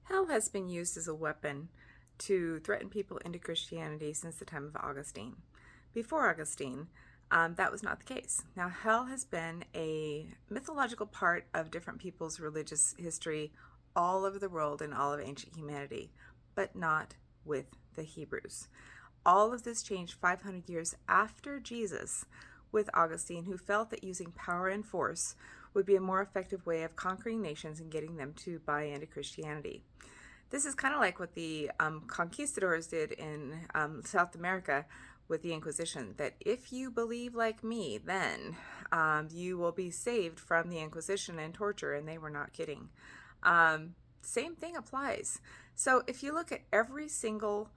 Hell has been used as a weapon to threaten people into Christianity since the time of Augustine. Before Augustine, that was not the case. Now, hell has been a mythological part of different people's religious history all over the world and all of ancient humanity, but not with the Hebrews. All of this changed 500 years after Jesus with Augustine, who felt that using power and force would be a more effective way of conquering nations and getting them to buy into Christianity. This is kind of like what the conquistadors did in South America with the Inquisition, that if you believe like me, then you will be saved from the Inquisition and torture, and they were not kidding. Same thing applies. So if you look at every single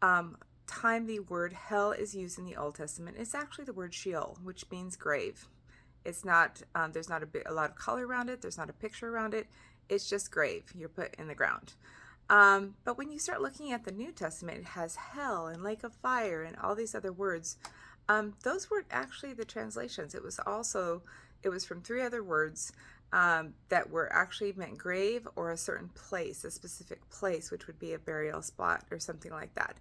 time the word hell is used in the Old Testament, it's actually the word Sheol, which means grave. It's not, there's not a lot of color around it. There's not a picture around it. It's just grave. You're put in the ground. But when you start looking at the New Testament, it has hell and lake of fire and all these other words. Those weren't actually the translations. It was from three other words that were actually meant grave or a certain place, a specific place, which would be a burial spot or something like that.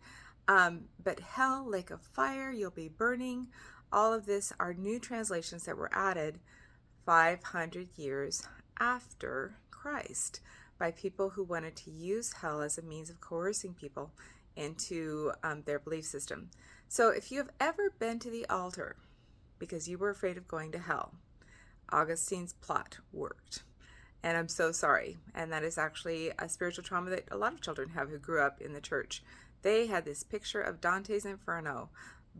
But hell, lake of fire, you'll be burning. All of this are new translations that were added 500 years after Christ by people who wanted to use hell as a means of coercing people into their belief system. So if you have ever been to the altar because you were afraid of going to hell, Augustine's plot worked. And I'm so sorry. And that is actually a spiritual trauma that a lot of children have who grew up in the church. They had this picture of Dante's Inferno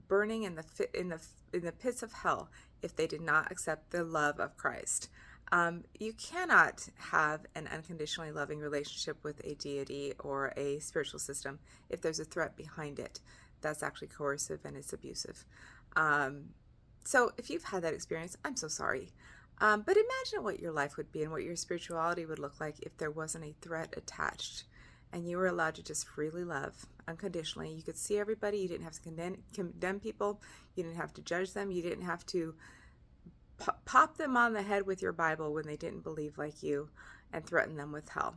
burning in the pits of hell if they did not accept the love of Christ. You cannot have an unconditionally loving relationship with a deity or a spiritual system if there's a threat behind it. That's actually coercive and it's abusive. So if you've had that experience, I'm so sorry. But imagine what your life would be and what your spirituality would look like if there wasn't a threat attached and you were allowed to just freely love unconditionally. You could see everybody. You didn't have to condemn people. You didn't have to judge them. You didn't have to pop them on the head with your Bible when they didn't believe like you and threaten them with hell.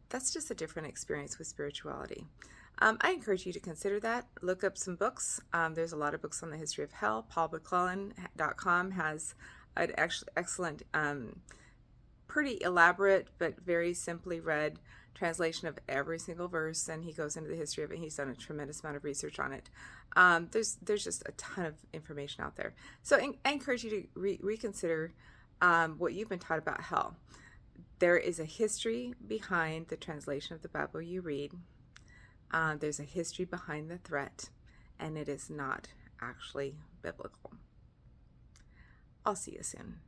That's just a different experience with spirituality. I encourage you to consider that. Look up some books. There's a lot of books on the history of hell. PaulMcClellan.com has an excellent, pretty elaborate but very simply read translation of every single verse, and he goes into the history of it. He's done a tremendous amount of research on it. There's just a ton of information out there. So I encourage you to reconsider what you've been taught about hell. There is a history behind the translation of the Bible you read. There's a history behind the threat, and it is not actually biblical. I'll see you soon.